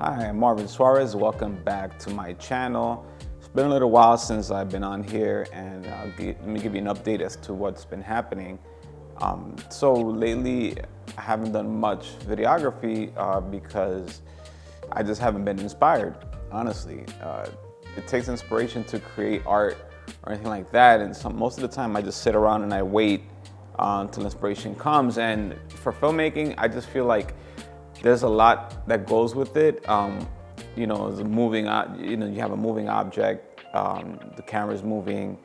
Hi, I'm Marvin Suarez. Welcome back to my channel. It's been a little while since I've been on here, and let me give you an update as to what's been happening. So lately, I haven't done much videography because I just haven't been inspired, honestly. It takes inspiration to create art or anything like that, and most of the time I just sit around and I wait until inspiration comes. And for filmmaking, I just feel like there's a lot that goes with it. You know, it's a moving, you have a moving object, the camera's moving,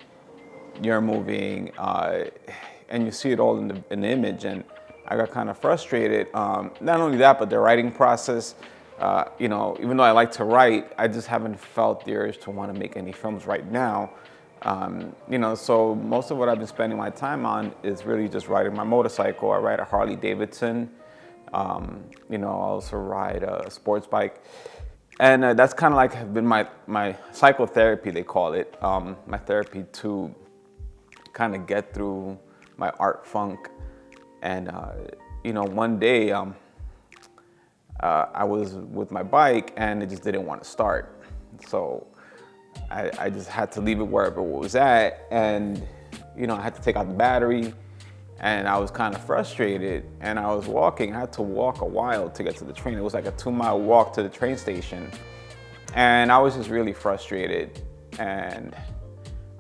you're moving, and you see it all in the image. And I got kind of frustrated. Not only that, but the writing process. You know, even though I like to write, I just haven't felt the urge to want to make any films right now. You know, so most of what I've been spending my time on is really just riding my motorcycle. I ride a Harley Davidson. You know, I also ride a sports bike. And that's kind of like been my psychotherapy, they call it. My therapy to kind of get through my art funk. And, you know, one day I was with my bike and it just didn't want to start. So I just had to leave it wherever it was at. And, you know, I had to take out the battery. And I was kind of frustrated, and I was walking. I had to walk a while to get to the train. It was like a 2-mile walk to the train station. And I was just really frustrated. And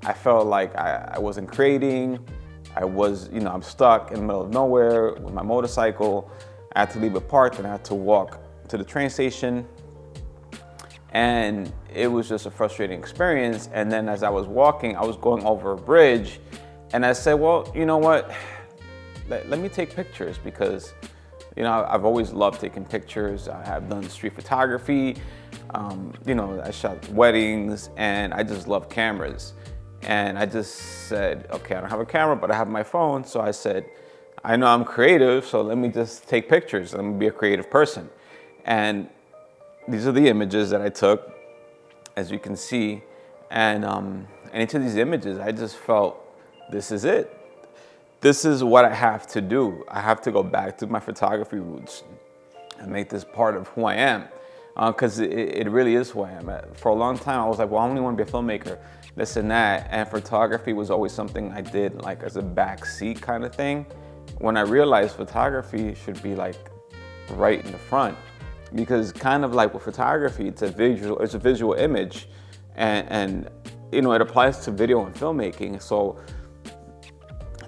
I felt like I wasn't creating. I was, you know, I'm stuck in the middle of nowhere with my motorcycle. I had to leave it parked and I had to walk to the train station. And it was just a frustrating experience. And then as I was walking, I was going over a bridge, and I said, well, you know what? Let me take pictures, because, you know, I've always loved taking pictures. I have done street photography. You know, I shot weddings, and I just love cameras. And I just said, okay, I don't have a camera, but I have my phone. So I said, I know I'm creative, so let me just take pictures. Let me be a creative person. And these are the images that I took, as you can see. And each of these images, I just felt, this is it. This is what I have to do. I have to go back to my photography roots and make this part of who I am, because it really is who I am. For a long time, I was like, well, I only want to be a filmmaker, this and that, and photography was always something I did like as a backseat kind of thing, when I realized photography should be like right in the front, because kind of like with photography, it's a visual image, and you know, it applies to video and filmmaking. So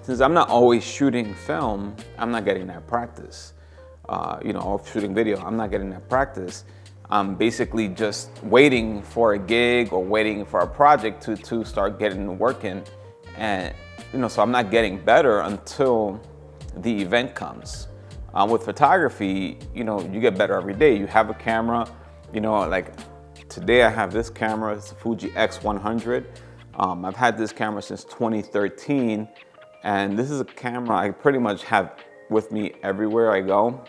since I'm not always shooting film, I'm not getting that practice. You know, or shooting video, I'm not getting that practice. I'm basically just waiting for a gig or waiting for a project to start getting working. And, you know, so I'm not getting better until the event comes. With photography, you know, you get better every day. You have a camera, you know, like today I have this camera, it's a Fuji X100. I've had this camera since 2013. And this is a camera I pretty much have with me everywhere I go.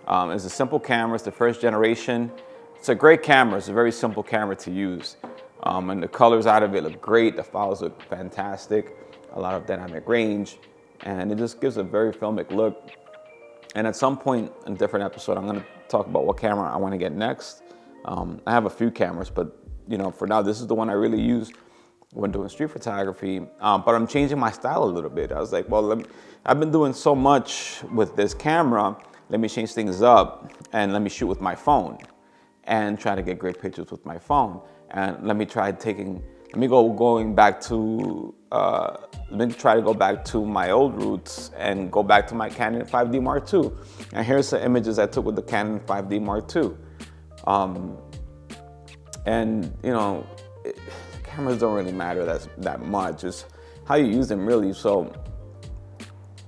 It's a simple camera, it's the first generation. It's a great camera, it's a very simple camera to use. And the colors out of it look great, the files look fantastic, a lot of dynamic range, and it just gives a very filmic look. And at some point in a different episode, I'm gonna talk about what camera I wanna get next. I have a few cameras, but you know, for now, this is the one I really use when doing street photography, but I'm changing my style a little bit. I was like, well, I've been doing so much with this camera, let me change things up and let me shoot with my phone and try to get great pictures with my phone. And let me try to go back to my old roots and go back to my Canon 5D Mark II. And here's the images I took with the Canon 5D Mark II. And you know, cameras don't really matter that much. It's how you use them, really. So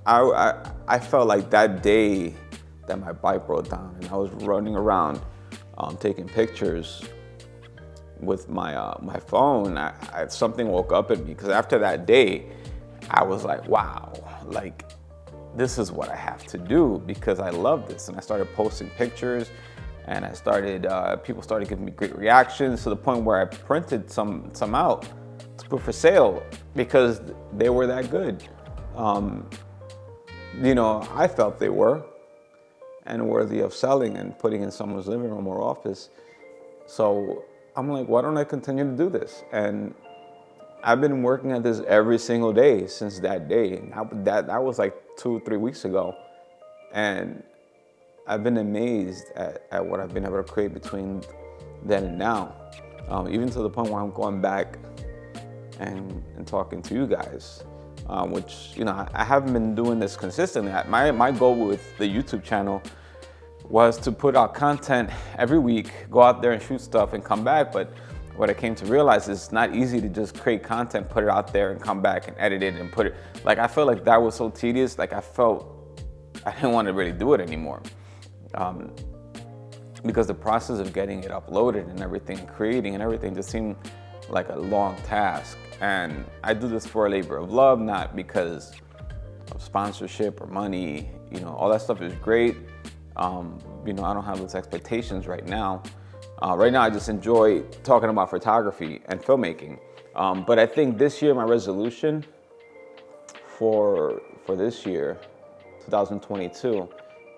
I felt like that day that my bike broke down and I was running around taking pictures with my my phone, something woke up in me, because after that day I was like, wow, like this is what I have to do, because I love this. And I started posting pictures, and I started, people started giving me great reactions, to the point where I printed some out to put for sale, because they were that good. You know, I felt they were. and worthy of selling and putting in someone's living room or office. So I'm like, why don't I continue to do this? And I've been working at this every single day since that day. That was like 2-3 weeks ago. And I've been amazed at what I've been able to create between then and now. Even to the point where I'm going back and talking to you guys, which, you know, I haven't been doing this consistently. My goal with the YouTube channel was to put out content every week, go out there and shoot stuff and come back. But what I came to realize is it's not easy to just create content, put it out there and come back and edit it and put it, like, I felt like that was so tedious. Like, I didn't want to really do it anymore. Because the process of getting it uploaded and everything, creating and everything just seemed like a long task. And I do this for a labor of love, not because of sponsorship or money. You know, all that stuff is great. You know, I don't have those expectations right now. Right now, I just enjoy talking about photography and filmmaking. But I think this year, my resolution for this year, 2022,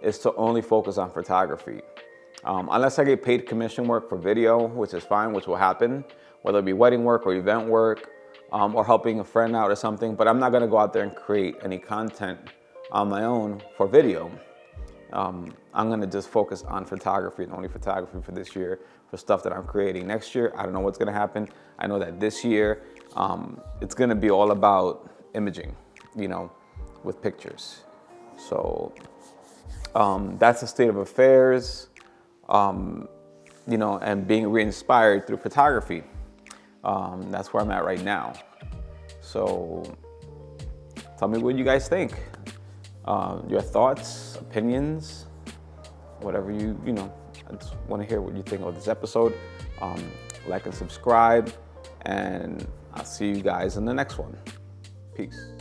is to only focus on photography. Unless I get paid commission work for video, which is fine, which will happen, whether it be wedding work or event work, or helping a friend out or something, but I'm not gonna go out there and create any content on my own for video. I'm gonna just focus on photography and only photography for this year, for stuff that I'm creating. Next year, I don't know what's gonna happen. I know that this year, it's gonna be all about imaging, you know, with pictures. So that's the state of affairs, you know, and being re-inspired through photography. That's where I'm at right now. So tell me what you guys think. Your thoughts, opinions, whatever you know. I just want to hear what you think of this episode. Like and subscribe, and I'll see you guys in the next one. Peace.